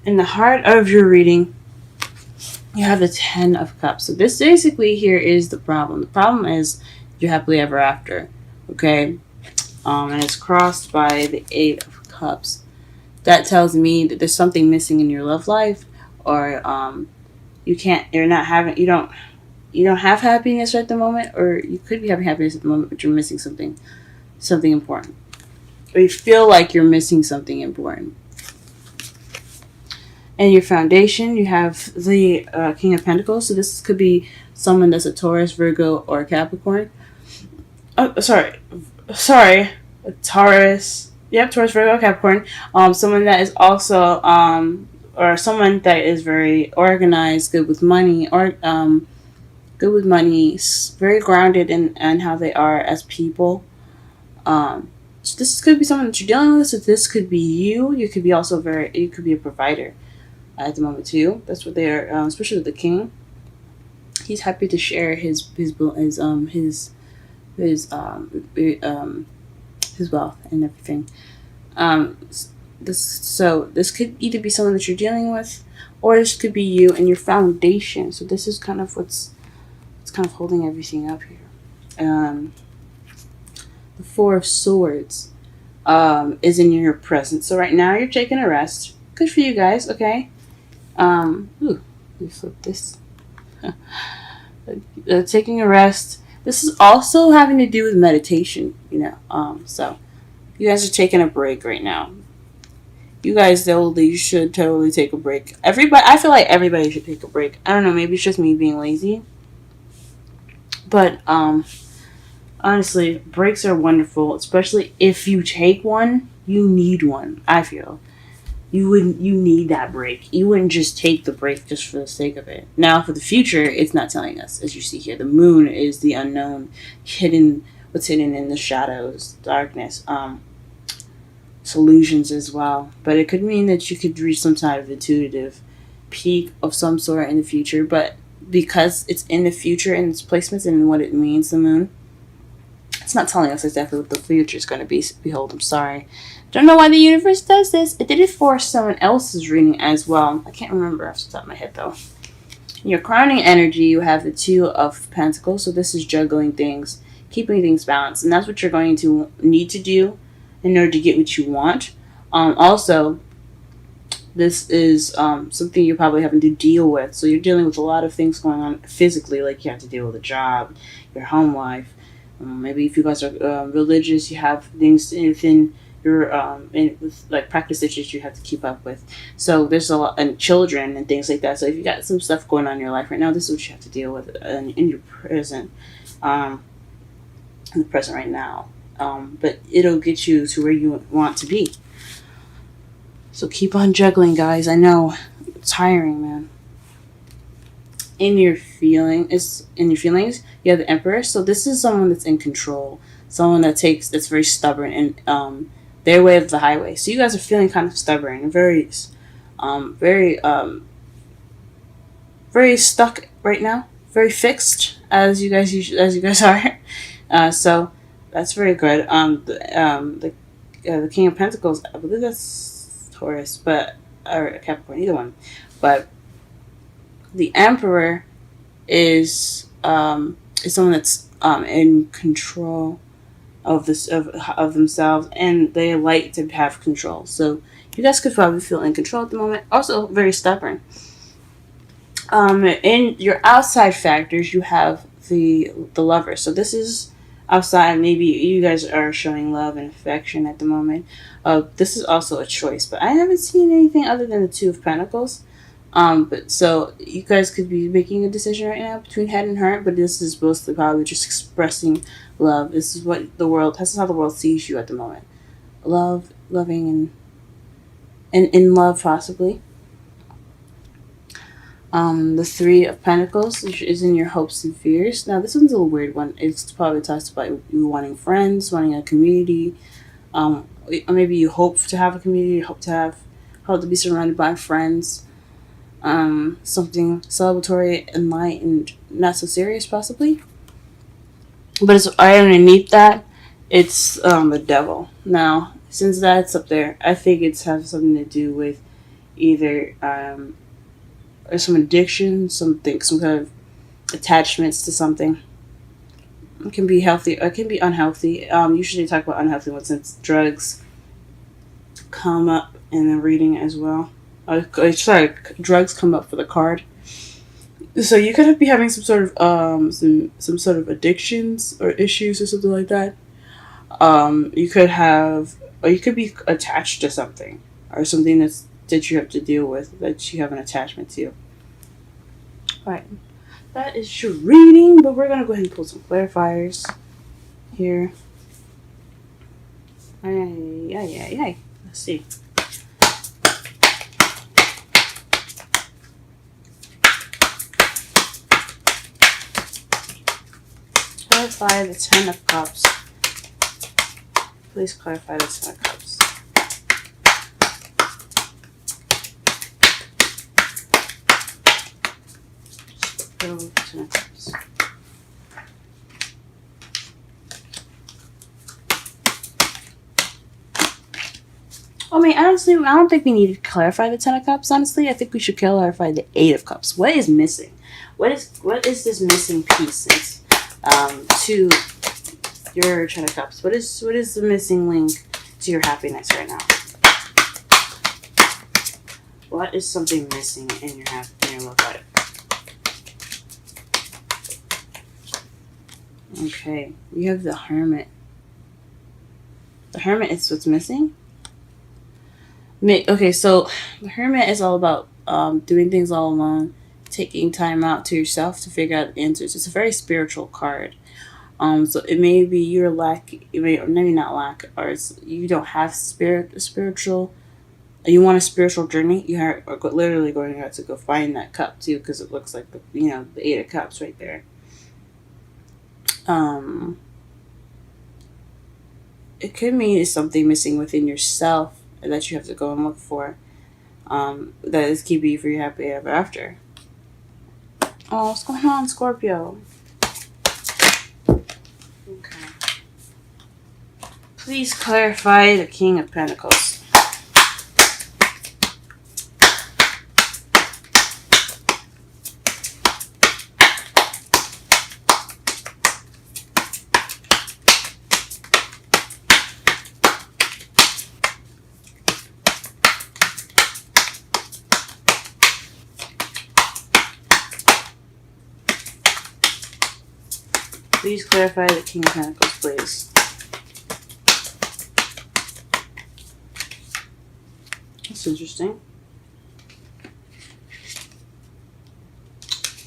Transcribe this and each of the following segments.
In the heart of your reading, you have the Ten of Cups. So this basically here is the problem. The problem is you're happily ever after. Okay? And it's crossed by the Eight of Cups. That tells me that there's something missing in your love life, or you don't have happiness at the moment, or you could be having happiness at the moment, but you're missing something important. Or you feel like you're missing something important. And your foundation, you have the King of Pentacles. So this could be someone that's a Taurus, Virgo, or Capricorn. Oh, sorry, a Taurus. Yep, Taurus, Virgo, Capricorn. Someone that is also or someone that is very organized, good with money, or good with money, very grounded in how they are as people. So this could be someone that you're dealing with. So this could be you. You could be also you could be a provider at the moment too. That's what they're, especially with the king. He's happy to share his wealth and everything. This could either be someone that you're dealing with, or this could be you and your foundation. So this is kind of what's kind of holding everything up here. The Four of Swords is in your presence. So right now you're taking a rest. Good for you guys. Okay. Let me flip this. Taking a rest. This is also having to do with meditation, so you guys are taking a break right now. You guys should totally take a break. I feel like everybody should take a break. I don't know, maybe it's just me being lazy. But honestly, breaks are wonderful, especially if you take one, you need one, I feel. You need that break. You wouldn't just take the break just for the sake of it. Now, for the future, it's not telling us, as you see here. The moon is the unknown, what's hidden in the shadows, darkness, solutions as well. But it could mean that you could reach some type of intuitive peak of some sort in the future. But because it's in the future and its placements and what it means, the moon, it's not telling us exactly what the future is going to be. Behold, I'm sorry. Don't know why the universe does this. It did it for someone else's reading as well. I can't remember off the top of my head, though. In your crowning energy, you have the Two of Pentacles. So this is juggling things, keeping things balanced. And that's what you're going to need to do in order to get what you want. Also, this is something you're probably having to deal with. So you're dealing with a lot of things going on physically, like you have to deal with a job, your home life. Maybe if you guys are religious, you have things within your with like practice that you have to keep up with. So there's a lot, and children and things like that. So if you got some stuff going on in your life right now, this is what you have to deal with in your present, in the present right now. But it'll get you to where you want to be. So keep on juggling, guys. I know it's tiring, man. In your feelings, you have the Emperor. So this is someone that's in control, someone that's very stubborn, and their way of the highway. So you guys are feeling kind of stubborn and very stuck right now, very fixed as you guys are. So that's very good. The King of Pentacles, I believe that's Taurus, or Capricorn, either one, but the Emperor is someone that's in control of themselves, and they like to have control. So you guys could probably feel in control at the moment. Also, very stubborn. In your outside factors, you have the Lover. So this is outside. Maybe you guys are showing love and affection at the moment. This is also a choice, but I haven't seen anything other than the Two of Pentacles. But so you guys could be making a decision right now between head and heart, but this is mostly probably just expressing love. This is how the world sees you at the moment. Loving and in love possibly. The Three of Pentacles is in your hopes and fears. Now this one's a little weird one. It's probably talks about you wanting friends, wanting a community. Or maybe you hope to have a community, hope to be surrounded by friends. Something celebratory and light and not so serious possibly. But it's underneath that, it's the Devil. Now, since that's up there, I think it's have something to do with either or some addiction, some kind of attachments to something. It can be healthy or it can be unhealthy. Usually talk about unhealthy ones since drugs come up in the reading as well. Sorry, drugs come up for the card. So you could be having some sort of some sort of addictions or issues or something like that. You could have, or you could be attached to something or something that you have to deal with, that you have an attachment to. All right, that is your reading, but we're gonna go ahead and pull some clarifiers here. Ay. Let's see. Clarify the Ten of Cups. Please clarify the Ten of Cups. Scorpio, Ten of Cups. I mean, honestly, I don't think we need to clarify the Ten of Cups. Honestly, I think we should clarify the Eight of Cups. What is missing? What is this missing piece to your Ten of Cups? What is the missing link to your happiness right now? What is something missing in your love life? Okay, you have the Hermit. The Hermit is what's missing? Okay, so the Hermit is all about doing things all alone, taking time out to yourself to figure out the answers. It's a very spiritual card. So it may be you're maybe not lack, or you don't have spiritual. You want a spiritual journey. You are literally going to have to go find that cup too, because it looks like the Eight of Cups right there. It could mean it's something missing within yourself that you have to go and look for. That is keeping you for your happy ever after. Oh, what's going on, Scorpio? Okay. Please clarify the King of Pentacles. Please clarify the King of Pentacles, please. That's interesting.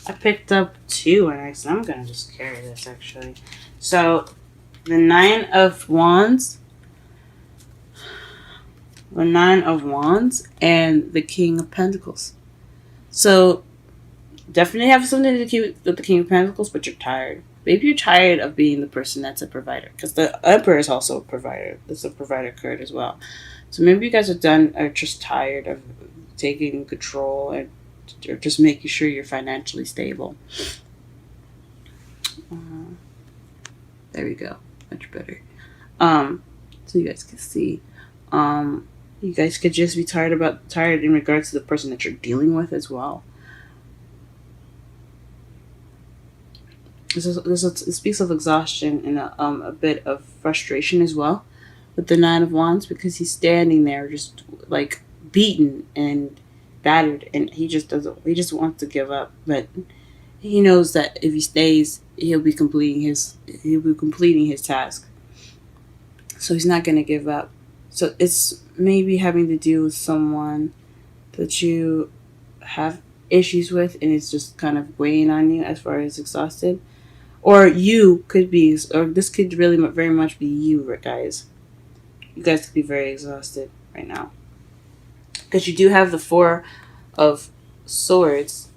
I picked up two, and I'm going to just carry this, actually. So, the Nine of Wands. The Nine of Wands and the King of Pentacles. So, definitely have something to do with the King of Pentacles, but you're tired. Maybe you're tired of being the person that's a provider, because the Emperor is also a provider. It's a provider card as well. So maybe you guys are just tired of taking control or just making sure you're financially stable. There we go. Much better. So you guys can see. You guys could just be tired in regards to the person that you're dealing with as well. It speaks of exhaustion and a bit of frustration as well with the Nine of Wands, because he's standing there just like beaten and battered, and he just wants to give up, but he knows that if he stays, he'll be completing his task. So he's not going to give up. So it's maybe having to do with someone that you have issues with, and it's just kind of weighing on you as far as exhausted. Or you could be, or this could really very much be you, guys. You guys could be very exhausted right now. Because you do have the Four of Swords.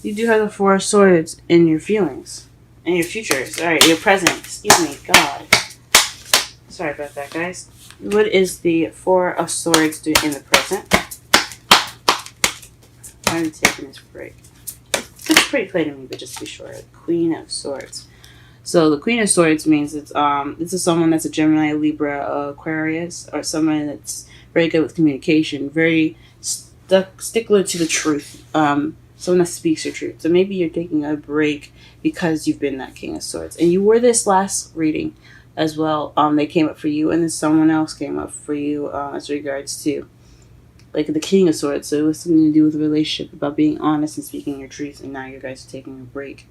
You do have the Four of Swords in your feelings. In your future. Sorry, your present. Excuse me. God. Sorry about that, guys. What is the Four of Swords doing in the present? I'm taking this break. It's pretty clear to me, but just to be sure. Queen of Swords. So the Queen of Swords means this is someone that's a Gemini, Libra, Aquarius, or someone that's very good with communication, very stickler to the truth. Someone that speaks your truth. So maybe you're taking a break because you've been that King of Swords. And you were this last reading as well. They came up for you, and then someone else came up for you as regards to like the King of Swords. So it was something to do with a relationship, about being honest and speaking your truth. And now you guys are taking a break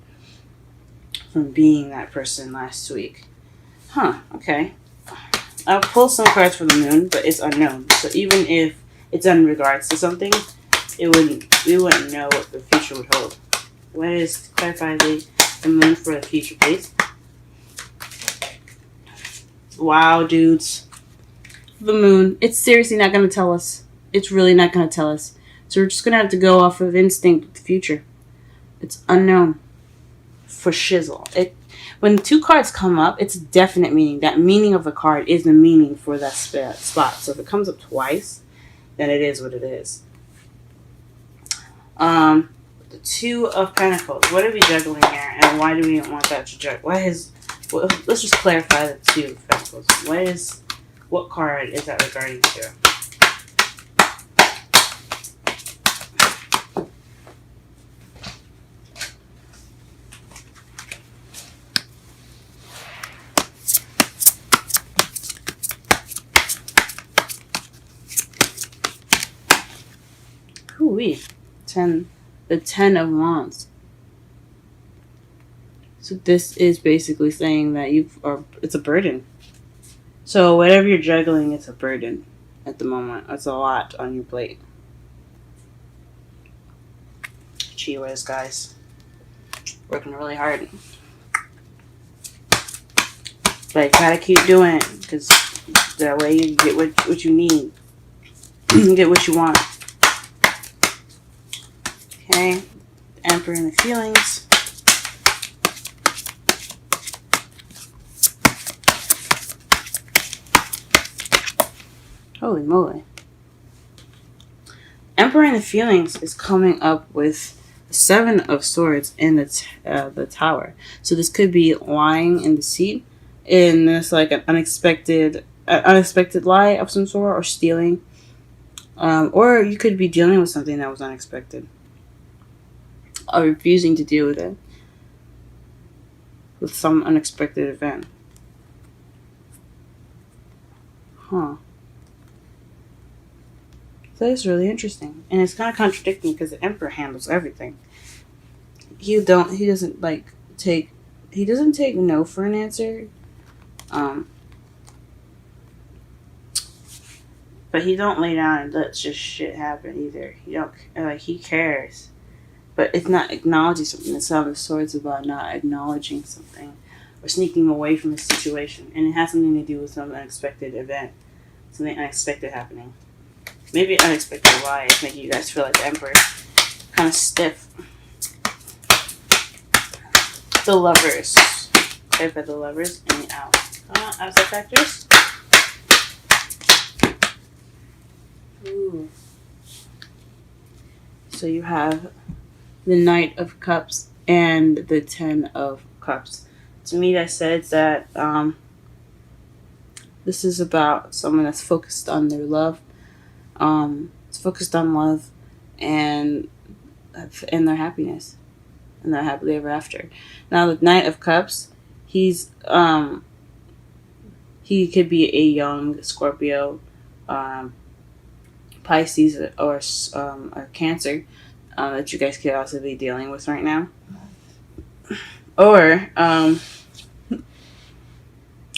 from being that person last week. Huh, okay. I'll pull some cards for the moon, but it's unknown. So even if it's in regards to something, we wouldn't know what the future would hold. What is, clarify the moon for the future, please? Wow, dudes. The moon. It's seriously not going to tell us. It's really not going to tell us. So we're just going to have to go off of instinct with the future. It's unknown. For shizzle. When two cards come up, it's a definite meaning. That meaning of the card is the meaning for that spot. So if it comes up twice, then it is what it is. The Two of Pentacles. What are we juggling here, and why do we want that to juggle? Let's just clarify the Two of Pentacles. What card is that regarding to? Ooh-wee. The 10 of Wands. So this is basically saying that it's a burden. So whatever you're juggling, it's a burden at the moment. It's a lot on your plate. Gee whiz, guys. Working really hard. But you gotta keep doing it, because that way you get what you need. You get what you want. Okay, Emperor and the feelings. Holy moly. Emperor and the feelings is coming up with the Seven of Swords in the Tower. So this could be lying and deceit, and it's like an unexpected lie of some sort, or stealing. Or you could be dealing with something that was unexpected. Or refusing to deal with it. With some unexpected event. Huh. That is really interesting. And it's kind of contradicting, because the Emperor handles everything. He doesn't take no for an answer. But he don't lay down and let just shit happen either. He cares. But it's not acknowledging something. The Seven of Swords is about not acknowledging something or sneaking away from a situation. And it has something to do with some unexpected event. Something unexpected happening. Maybe an unexpected lie is making you guys feel like the Emperor. Kind of stiff. The Lovers. I've got the Lovers and out. Outside factors. Ooh. So you have the Knight of Cups and the 10 of Cups. To me, that says that this is about someone that's focused on their love. It's focused on love and their happiness, and their happily ever after. Now, the Knight of Cups, he could be a young Scorpio, Pisces, or Cancer, that you guys could also be dealing with right now, or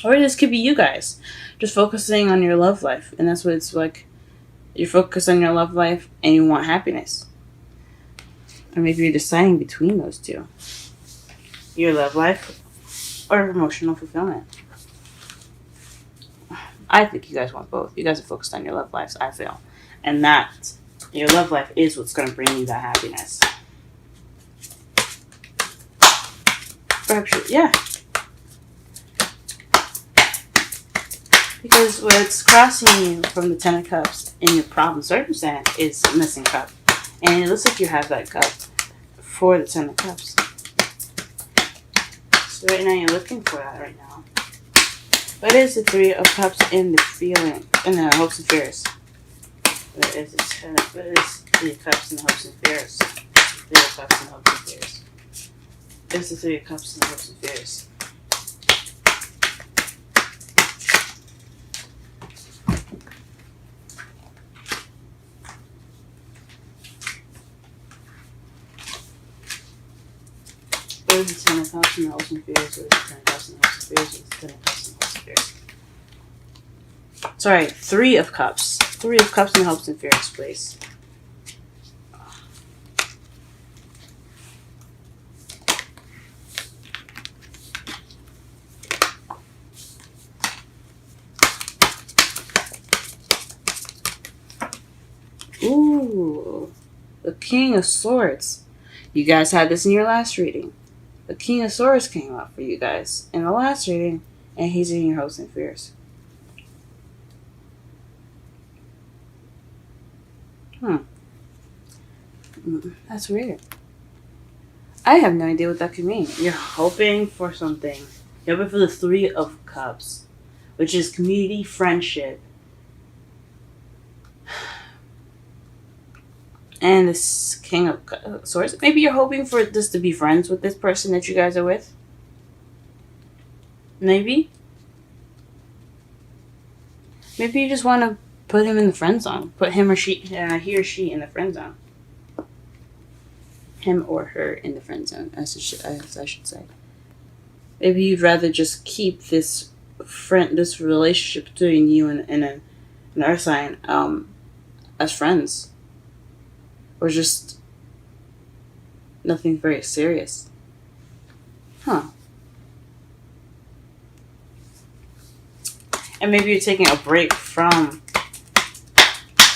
this could be you guys just focusing on your love life, and that's what it's like. You're focused on your love life and you want happiness, or maybe you're deciding between those two: your love life or emotional fulfillment. I think you guys want both. You guys are focused on your love lives, I feel, and that your love life is what's going to bring you that happiness. Perhaps, yeah. Because what's crossing you from the 10 of Cups in your problem circumstance is missing cup. And it looks like you have that cup for the 10 of Cups. So right now you're looking for that right now. What is the 3 of Cups in the feeling, in the hopes and fears? What is what is Three of Cups and the Hopes and Fears? Three of Cups and the Hopes and Fears. It's the Three of Cups and the Hopes and Fears. What is the Ten of Cups and the Hopes and Fears? What is the Ten of Cups and the Hopes and Fears? What is the Ten of Cups and the Hopes and Fears? Sorry, Three of Cups. Three of Cups and the Hopes and Fears, please. Ooh, the King of Swords. You guys had this in your last reading. The King of Swords came up for you guys in the last reading, and he's in your Hopes and Fears. That's weird. I have no idea what that could mean. You're hoping for something. You're hoping for the Three of Cups, which is community, friendship, and this King of Swords. Maybe you're hoping for this to be friends with this person that you guys are with. Maybe. Maybe you just want to put him in the friend zone. Put him or he or she in the friend zone. Him or her in the friend zone, as I should say. Maybe you'd rather just keep this relationship between you and an earth sign, as friends. Or just nothing very serious. Huh. And maybe you're taking a break from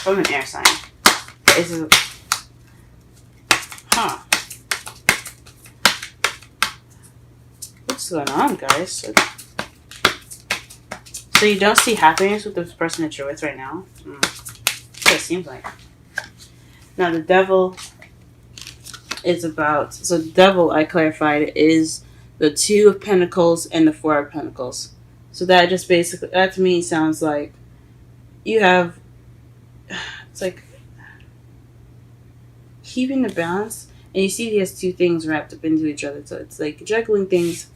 an air sign. Huh. What's going on, guys? So you don't see happiness with this person that you're with right now? That's what it seems like. Now the Devil is about... So the Devil, I clarified, is the Two of Pentacles and the Four of Pentacles. So that just basically... That to me sounds like you have... It's like keeping the balance. And you see he has two things wrapped up into each other. So it's like juggling things.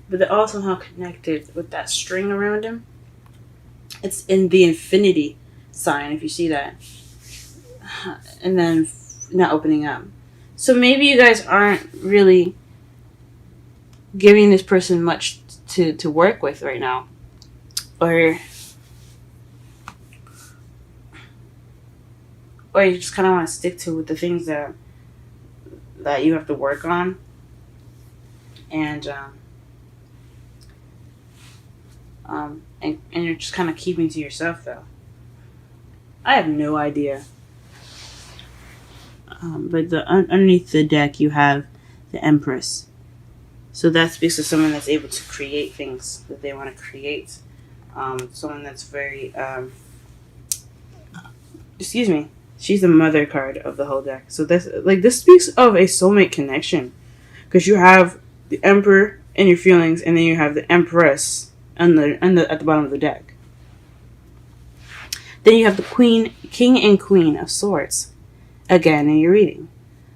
But they're all somehow connected with that string around him. It's in the infinity sign, if you see that. And then not opening up. So maybe you guys aren't really giving this person much to work with right now. Or you just kind of want to stick to with the things that you have to work on. And you're just kind of keeping to yourself, though. I have no idea. But underneath the deck, you have the Empress. So that speaks to someone that's able to create things that they want to create. Someone that's very... excuse me. She's the mother card of the whole deck. So this speaks of a soulmate connection. Because you have the Emperor in your feelings, and then you have the Empress at the bottom of the deck. Then you have the King and Queen of Swords. Again in your reading.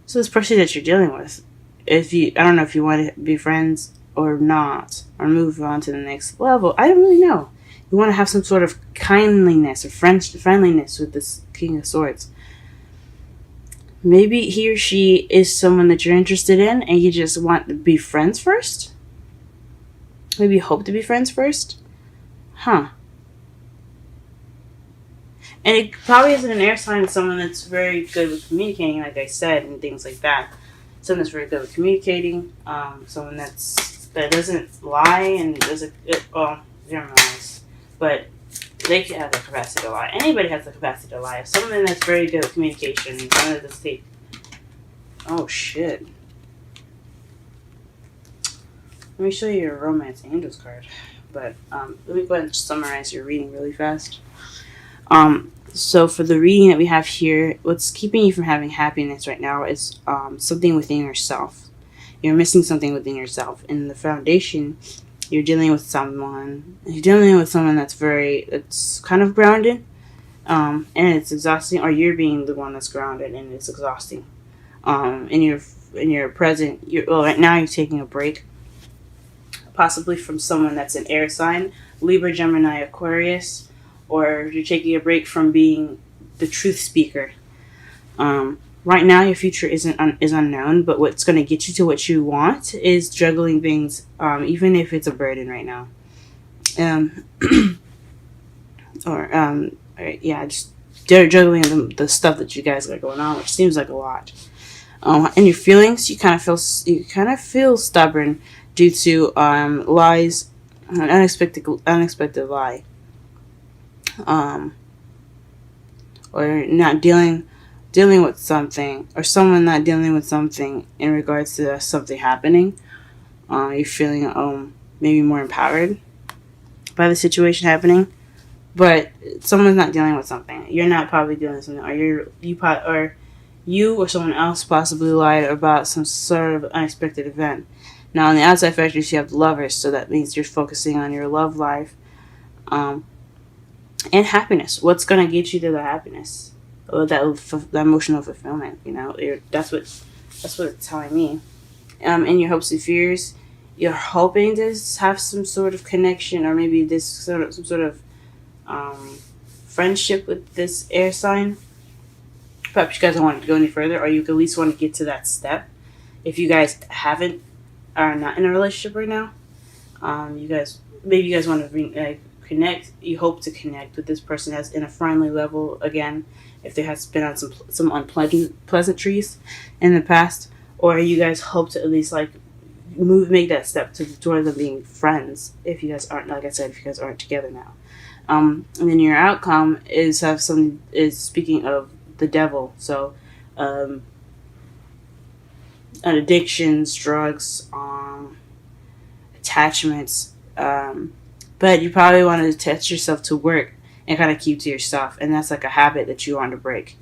So this person that you're dealing with, I don't know if you want to be friends or not, or move on to the next level. I don't really know. You want to have some sort of kindliness or friendliness with this King of Swords. Maybe he or she is someone that you're interested in, and you just want to be friends first. Maybe hope to be friends first. Huh. And it probably isn't an air sign, someone that's very good with communicating, like I said, and things like that. Someone that's very good with communicating. Someone that doesn't lie and doesn't... Well, never mind. But they have the capacity to lie. Anybody has the capacity to lie. Someone that's very good at communication. Someone that doesn't take... Oh, shit. Let me show you your Romance Angels card. But let me go ahead and summarize your reading really fast. So for the reading that we have here, what's keeping you from having happiness right now is something within yourself. You're missing something within yourself. In the foundation, you're dealing with someone that's kind of grounded. And it's exhausting, or you're being the one that's grounded and it's exhausting. In your present, right now you're taking a break, possibly from someone that's an air sign, Libra, Gemini, Aquarius, or you're taking a break from being the truth speaker. Right now, your future is unknown, but what's going to get you to what you want is juggling things, even if it's a burden right now. Um, yeah, just juggling the stuff that you guys got going on, which seems like a lot. And your feelings, you kind of feel stubborn due to lies, an unexpected lie, um, or not dealing with something, or someone not dealing with something in regards to something happening. You're feeling maybe more empowered by the situation happening, but someone's not dealing with something. You're not probably dealing with something, or you or someone else possibly lied about some sort of unexpected event. Now, on the outside factors, you have the lovers, so that means you're focusing on your love life, and happiness. What's gonna get you to the happiness, or that emotional fulfillment? That's what it's telling me. In your hopes and fears, you're hoping to have some sort of connection, or maybe some sort of friendship with this air sign. Perhaps you guys don't want to go any further, or you at least want to get to that step. If you guys are not in a relationship right now, you guys want to connect. You hope to connect with this person as in a friendly level again. If there has been on some pleasantries in the past, or you guys hope to at least make that step toward them being friends. If you guys aren't, like I said, if you guys aren't together now, and then your outcome is speaking of the devil. So, addictions, drugs, attachments. But you probably want to attach yourself to work and kind of keep to yourself, and that's like a habit that you want to break.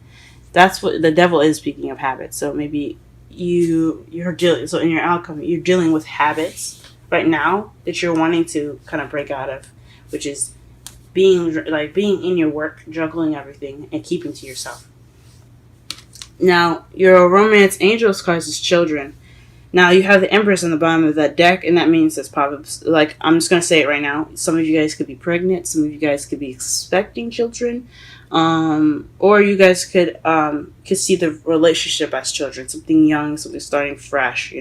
That's what the devil is, speaking of habits. So maybe you're dealing. So in your outcome, you're dealing with habits right now that you're wanting to kind of break out of, which is being in your work, juggling everything, and keeping to yourself. Now, your romance angels cards is children. Now, you have the Empress on the bottom of that deck, and that means that's probably, I'm just going to say it right now. Some of you guys could be pregnant. Some of you guys could be expecting children. Or you guys could see the relationship as children. Something young, something starting fresh,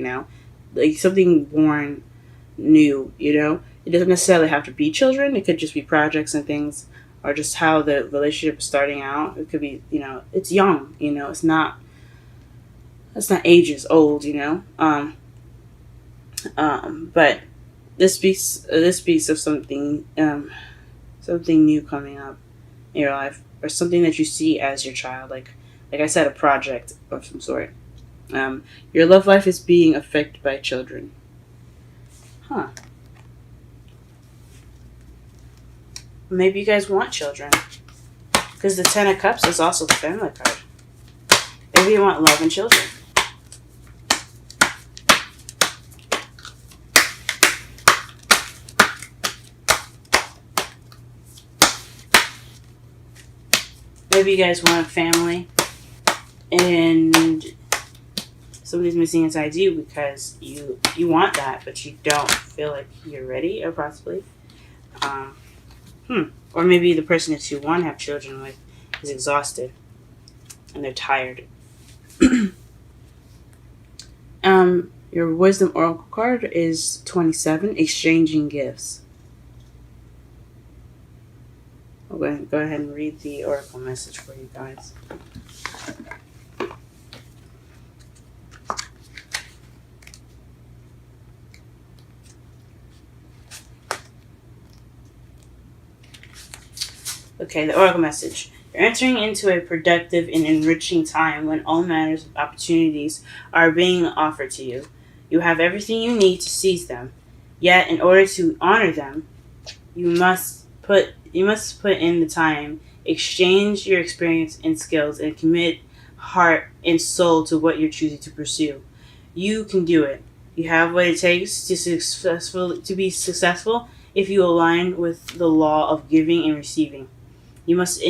like something born new, It doesn't necessarily have to be children. It could just be projects and things, or just how the relationship is starting out. It could be, it's young, it's not ages old, but this speaks of something new coming up in your life, or something that you see as your child, like I said, a project of some sort. Your love life is being affected by children. Huh. Maybe you guys want children, because the Ten of Cups is also the family card. Maybe you want love and children. Maybe you guys want a family, and somebody's missing inside you because you want that, but you don't feel like you're ready, or possibly. Or maybe the person that you want to have children with is exhausted and they're tired. Your Wisdom Oracle card is 27, exchanging gifts. I'm going to go ahead and read the Oracle message for you guys. Okay, the Oracle message. You're entering into a productive and enriching time when all manners of opportunities are being offered to you. You have everything you need to seize them. Yet, in order to honor them, you must put in the time, exchange your experience and skills, and commit heart and soul to what you're choosing to pursue. You can do it. You have what it takes to be successful if you align with the law of giving and receiving. You must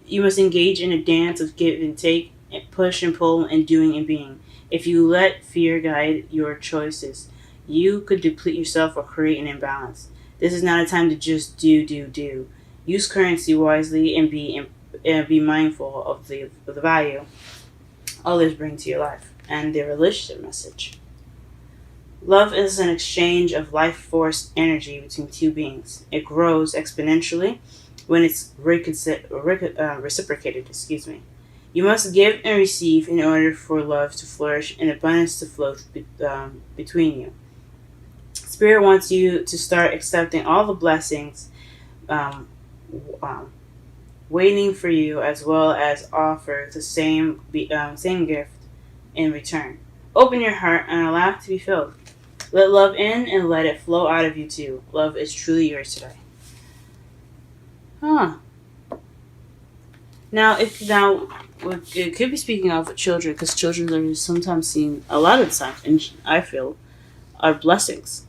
You must engage in a dance of give and take, and push and pull, and doing and being. If you let fear guide your choices, you could deplete yourself or create an imbalance. This is not a time to just do. Use currency wisely and be mindful of the value others bring to your life and their relationship message. Love is an exchange of life force energy between two beings. It grows exponentially when it's reciprocated. Excuse me. You must give and receive in order for love to flourish and abundance to flow between you. Spirit wants you to start accepting all the blessings um, um, waiting for you, as well as offer the same gift in return. Open your heart and allow it to be filled. Let love in and let it flow out of you too. Love is truly yours today. Huh. Now it could be speaking of children, because children are sometimes seen a lot of the time, and I feel are blessings.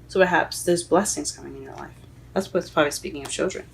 So perhaps there's blessings coming in your life. That's what's probably speaking of children.